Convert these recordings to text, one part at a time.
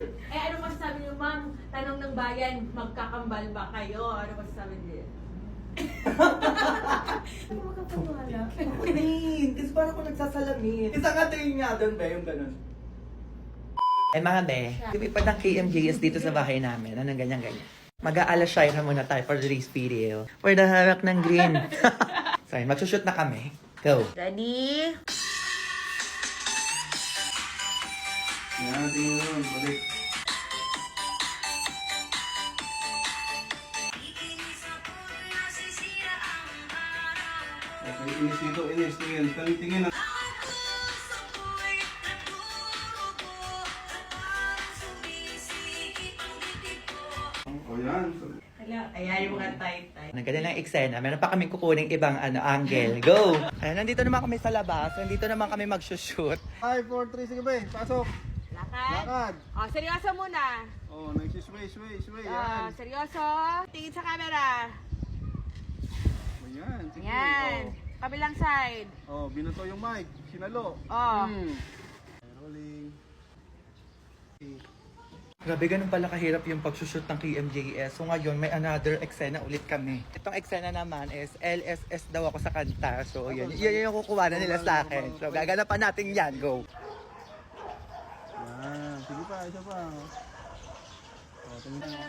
Eh, ano masasabi niyo, ma'am? Tanong ng bayan, magkakambal ba kayo? Ano masasabi niyo? Ano makapaniwala? Ako din. Kasi parang ako nagsasalamin. Isang atin nga doon ba yung ganun? Eh mga be, lumipad ng KMJS dito sa bahay namin. Anong ganyan-ganyan. Mag-aalas shy na muna tayo for today's video. For the harak ng green. So yun, magsushoot na kami. Go! Ready? Yan, tingin mo nun. Balik. Okay, inis dito. Inis. Tingin. Tingin na. O yan. Ayan yung mga tight-tight. Ang ganda ng eksena. Meron pa kaming kukuning ibang angle. Go! Ayan, nandito naman kami sa labas. Nandito naman kami magsushoot. 5, 4, 3. Sige ba? Pasok. Lakad. Lakad. Oh, seryoso muna. Oh, nagsisway. Oh, Yan. seryoso. Tingin sa camera. O yan. Sige. Yan. Kabilang side. Oh, binato yung mic. Sinalo. Oh. Rolling. Grabe, ganun pala kahirap yung pagsushoot ng KMJS. So ngayon, may another eksena ulit kami. Itong eksena naman is LSS daw ako sa kanta. So yun yung kukuha na nila sa akin. So gaganapan natin yan. Go! Yan. Sige pa. Isa pa. Oh, tingin ka. Oh,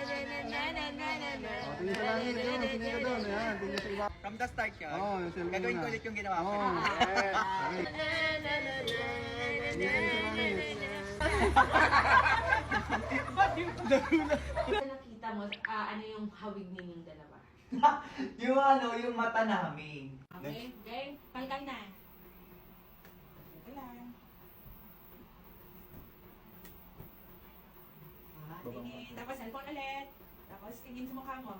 tingin ka lang. Tingin ka doon. Yan. Tingin sa iba. From the start yun. Oh, yung cellphone Gagawin na. ko ulit yung ginawa ko. Oh. Okay. Tingin ka sa langit. Nakita mo, ano yung hawig ninyong dalawa? yung mata namin. Okay? Okay? Kal na. Ito lang. Tingin. Tapos cellphone ulit. Tapos tingin sa mukha mo.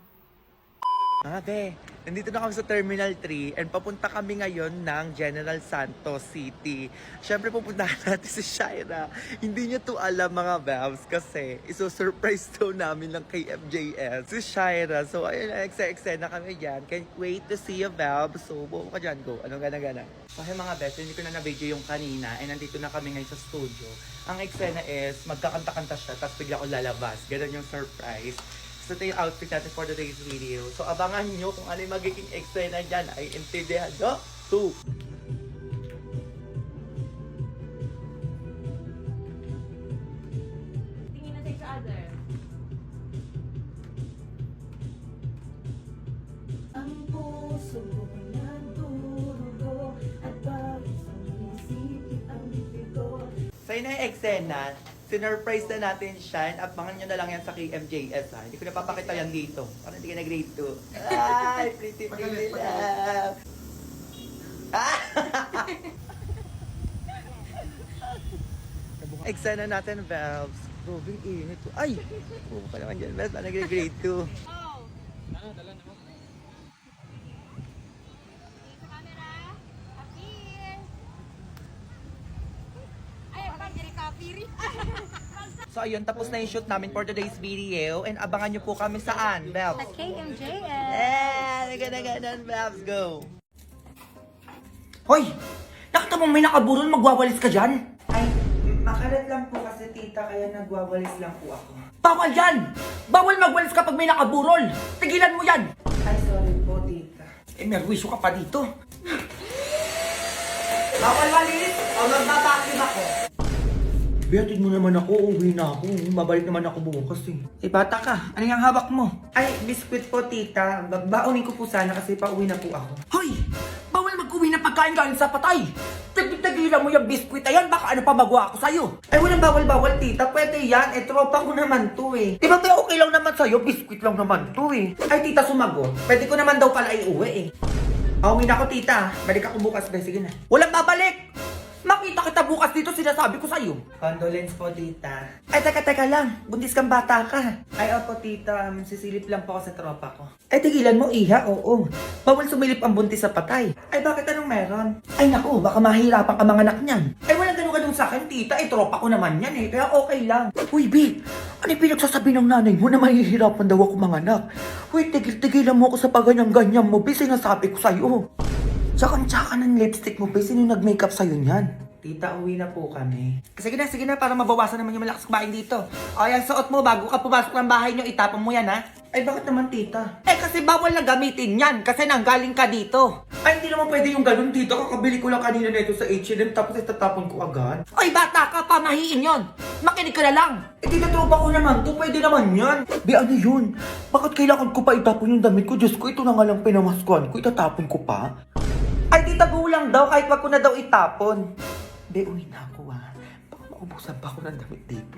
Be, nandito na kami sa Terminal 3 and papunta kami ngayon ng General Santos City. Siyempre pupuntahan natin si Shaira. Hindi niya to alam mga Babs kasi iso-surprise to namin ng KMJS. Si Shaira. So ayun, eksena kami dyan. Can't wait to see you, Babs. So buo ka dyan, go. Anong gana-gana? Okay mga Babs, hindi ko na na-video yung kanina and nandito na kami ngayon sa studio. Ang eksena is magkakanta-kanta siya tapos bigla ko lalabas. Ganun yung surprise. So ito yung outfit natin for today's video. So abangan nyo kung ano yung magiging eksena dyan ay intindihado. 2. Tingin na sa each other. Ang puso ko nagdurugo at bakit sumisikip ang bibig ko. So yun ang eksena. Sinurprise na natin siya. Abangan nyo na lang yan sa KMJS ha. Hindi ko napapakita yan dito. Parang hindi ka na grade 2. Ay, pretty love. Eksena natin, Valves. Grobing init to. Ay! Oo pa naman dyan, Valves. Parang grade 2. Oh! Tingin sa camera. Appear! Ay, parang copy. So ayun, tapos na yung shoot namin for today's video. And abangan nyo po kami saan, Valves? Sa KMJS. Ganun, Valves. Go! Hoy! Nakita mo may nakaburol, magwawalis ka dyan? Ay, makalat lang po kasi tita, kaya nagwawalis lang po ako. Bawal yan! Bawal magwalis kapag may nakaburol! Tigilan mo yan! Ay, sorry po, tita. Eh, merwisyo ka pa dito. Bawal walis! O magbabakim ako. Bihatid mo naman ako, uwi na ako. Babalik naman ako bukas eh. Eh, bata ka. Ano yung hawak mo? Ay, biskwit po, tita. Babaunin ko po sana kasi pauwi na po ako. Hoy! Bawal mag-uwi ng pagkain galing sa patay! Tigilan mo yung biskwit na yan, baka ano pa magawa ako sa'yo. Ay, walang bawal-bawal, tita. Pwede yan. Eh, tropa ko naman to eh. Di ba ba okay lang naman sa'yo? Biskwit lang naman to eh. Ay, tita, sumagot. Pwede ko naman daw pala iuwi eh. Pauwi na ako, tita. Balik ako bukas, be. Sige na. Walang babalik! Makita kita bukas dito, sinasabi ko sa'yo. Condolence po, tita. Ay, teka lang. Buntis kang bata ka. Ay, opo, tita. Sisilip lang po ako sa tropa ko. Ay, tigilan mo, iha, oo. Bawal sumilip ang buntis sa patay. Ay, bakit anong meron? Ay, naku, baka mahirapan ka mga anak niyan. Ay, walang ganun sa akin, tita. Eh, tropa ko naman yan eh. Kaya okay lang. Uy, B, ano yung pinagsasabi ng nanay mo na mahihirapan daw ako mga anak? Uy, tigil-tigilan mo ako sa paganyang-ganyan mo, B. Sinasabi ko sa'yo. Tsaka ng lipstick mo, B. Sino nag-makeup sa'yo niyan? Tita, uwi na po kami. Sige na, para mabawasan naman yung malakas kumain dito. O, yan, suot mo bago ka pumasok ng bahay nyo, itapon mo yan, ha? Ay, bakit naman, tita? Eh, kasi bawal na gamitin yan, kasi nanggaling ka dito. Ay, hindi naman pwede yung ganun, tita. Kakabili ko lang kanina nito sa H&M, tapos itatapon ko agad. Ay, bata ka, pamahiin yon. Makinig ka na lang. Eh, tita, tropa ko naman to, pwede naman yan. Be, ano yun? Bakit kailangan ko pa itapon yung damit ko? Diyos ko, ito na nga lang pinamaskuhan ko, itatapon ko pa. Ay, tita, go lang daw, kahit wag ko na daw itapon. Be, uwi na ako, ha. Baka maubusan pa ako ng damit dito.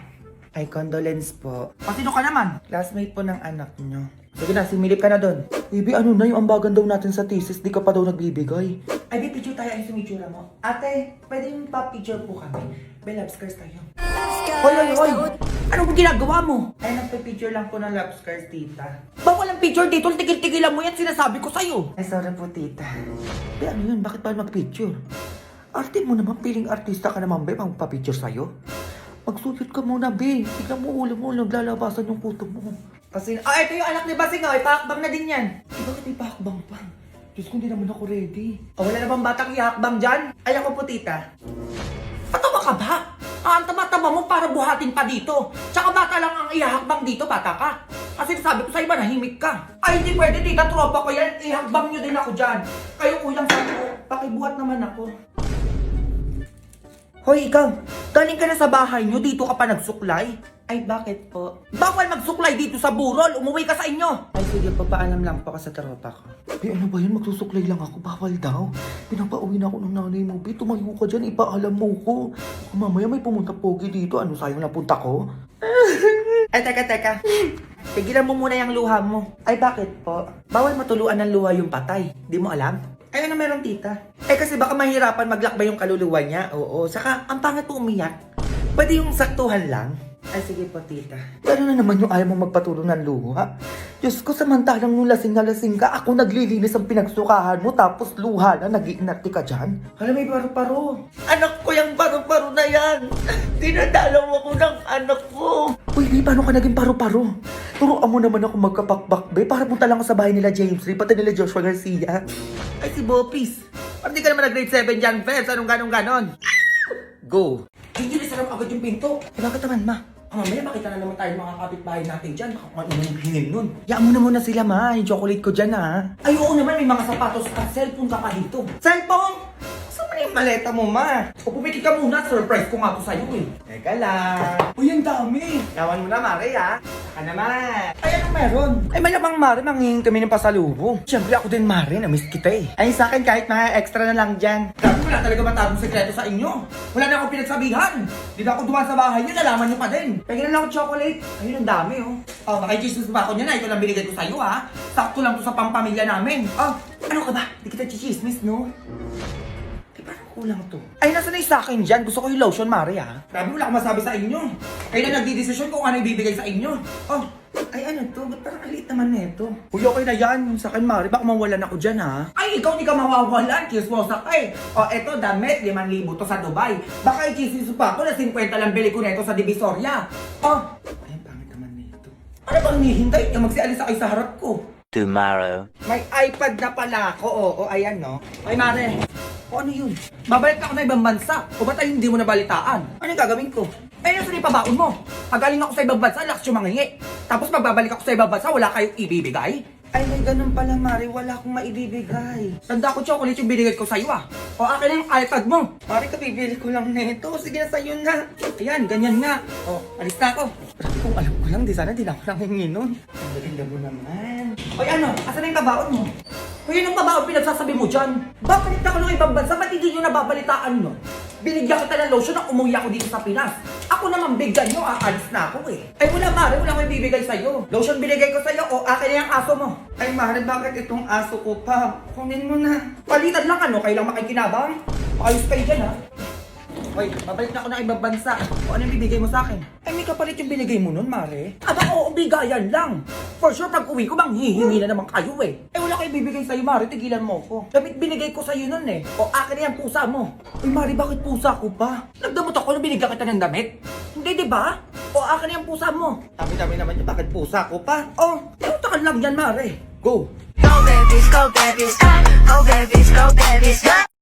Ay, condolence po. Sino ka naman? Classmate po ng anak nyo. Sige na, similip ka na doon. Baby, ano na yung ambagan daw natin sa thesis? Di ka pa daw nagbibigay. Ay, be, picture tayo. Ay, sumitsura mo. Ate, pwede yung pa-picture po kami. Be, love scars tayo. Hoy! Ano ba ginagawa mo? Ay, nagpa-picture lang po ng love scars, tita. Bawal ang picture dito. Tigil-tigilan mo yan. Sinasabi ko sa'yo. Ay, sorry po, tita. Be, ano yun? Bakit pa mag-picture? Arte mo naman, piling artista ka naman, be, magpa-picture sa'yo. Magsuyot ka muna, be. Tignan mo, ulo mo, naglalabasan yung puto mo. Kasi, ito yung anak ni Basing, ipahakbang na din yan. Bakit may pahakbang pa? Diyos ko, hindi naman ako ready. Wala na bang batang ihakbang dyan? Ay, ako po, tita. Patawa ka ba? Ang tama-tama mo para buhatin pa dito. Tsaka bata lang ang ihakbang dito, bata ka. Kasi sabi ko sa iba, nahimik ka. Ay, hindi pwede, tita, tropa ko yan. Ihakbang nyo din ako dyan. Kayo kulang sabi ko, pakibuhat naman ako. Hoy, ikaw! Galing ka na sa bahay nyo, dito ka pa nagsuklay? Ay, bakit po? Bawal magsuklay dito sa burol! Umuwi ka sa inyo! Ay, sige po, paalam lang po ka sa tropa ko. Be, ano ba yun? Magsusuklay lang ako, bawal daw. Pinapauwi na ako ng nanay mo, Be. Tumayo ka dyan, ipaalam mo ko. Kung mamaya may pumunta pogi dito, ano sayang na punta ko? Ay, teka. Tigilan mo muna yung luha mo. Ay, bakit po? Bawal matuluan ng luha yung patay. Di mo alam? Ay, ano meron, tita? Eh, kasi baka mahirapan maglakbay yung kaluluwa niya. Oo, saka ang pangit po umiyak. Pwede yung saktuhan lang. Ay, sige po, tita. Pero na naman yung ayaw mong magpaturo ng luha? Diyos ko, samantalang nung lasing na lasing ka, ako naglilinis ang pinagsukahan mo, tapos luha na, nag-iinati ka dyan. Hala, may paru-paro. Anak ko yung paru-paro na yan. Dinadalaw ako ng anak ko. Uy, Be, paano ka naging paru-paro? Turuan mo naman ako magkapakbak, Be, para punta lang ako sa bahay nila James Lee, pati nila Joshua Garcia. Ay, si Bopis. Parang di ka naman nag-grade 7 dyan, Febs. Anong ganon? Go. Hindi na sarap agad yung pinto. Eh, bakit naman, ma? Mamaya makita na naman tayo mga kapitbahay natin dyan. Baka kung ano yung hingin nun. Yaan mo na muna sila, ma. Yung chocolate ko dyan, ha. Ay, oo naman. May mga sapatos at cellphone ka pa dito. Cellphone? Saan mo na yung maleta mo, ma? O pumikit ka muna. Surprise ko nga to sa'yo, eh. Teka lang. Uy, ang dami. Yawan mo na, Mare, ha. Saka naman. Ay, anong meron? Ay, malamang, Mare. Mangingin kami ng pasalubong. Siyempre, ako din, Mare. Namiss kita, eh. Ay, sa akin, kahit mga extra na lang dyan. Grabe, wala talaga matagong sekreto sa inyo. Wala na akong pinagsabihan. Di na ako dumaan sa bahay nyo. Nalaman nyo pa din. Pagyan lang ako chocolate. Ayun, ang dami, oh. Oh, makikismis pa ako niya na. Ito lang binigay ko sa'yo, ha. Sakto lang to sa pampamilya namin. Oh, ano ka ba? Di kita chichismis, no? Eh, parang kulang to. Ay, nasa na yung sa akin dyan? Gusto ko yung lotion, Mari, ha. Grabe, wala akong masabi sa inyo. Kayo na nagdidesisyon kung ano ibibigay sa inyo. Oh, ay, ano to? Ba't parang aliit naman nito? Uy, okay na yan. Sa akin, Mari, baka mawalan ako dyan, ha? Ay, ikaw di ka mawawalan. Kismosa ka, eh. O, eto, damit. 5,000 to sa Dubai. Baka ikismis pa ako na 50 lang bili ko neto sa Divisoria. Oh, ay, ang pangit naman nito. Ano bang hinihintay niya? Magsialisa kayo sa harap ko. Tomorrow. May iPad na pala ako, o ayan, no? Ay, Mare. O, ano yun? Babalik ako na ibang bansa. O ba't ay hindi mo nabalitaan? Ano yung gagawin ko? Eh, nasa na yung pabaon mo? Pagaling ako sa ibang bansa, lakas yung mangingi. Tapos pagbabalik ako sa ibang bansa, wala kayong ibibigay? Ay, may ganun pala, Mari. Wala akong maibibigay. Tanda ko, chocolate yung binigay ko sa'yo, ah. O, akin na yung iPad mo. Mari, kabibili ko lang nito. Sige na sa'yo na. Ayan, ganyan nga. O, alis na ako. Grabe kung alam ko lang, di sana din ako lang hingi nun. Ang galinda mo naman. Oy, ano? Asan na yung pabaon mo? O, yun yung pabaon pinagsasabi mo dyan. Bakit ako ng ibang bansa? Ba't hindi nyo nababalitaan, no? Binigyan kita ng lotion na umuwi ako dito sa Pinas. Ako naman bigyan nyo, aalis na ako eh. Ay wala, Mare, wala akong ibibigay sa'yo. Lotion binigay ko sa'yo, o akin na yung aso mo. Ay Mare, bakit itong aso ko pa? Kunin mo na. Palitan lang ano, kailang makikinabang. Ayos kayo dyan ha. Hoy, babalik na ako ng ibang bansa. O ano yung bibigay mo sa akin? Ay may kapalit yung binigay mo nun, Mare. Aba oo, bigayan lang. For sure, pag uwi ko, manghihingi na naman kayo eh. Eh wala kayo bibigay sa'yo, Mare, tigilan mo ko. Damit binigay ko sa'yo nun eh. O akin na yung pusa mo. Uy, Mare, bakit pusa ko pa? Nagdamot ako nung binigyan kita ng damit? Hindi, di ba? O akin na yung pusa mo. Dami-dami naman yun, bakit pusa ko pa? Oh, utakan lang yan, Mare. Go! Go babies, go babies, go babies, go babies, go.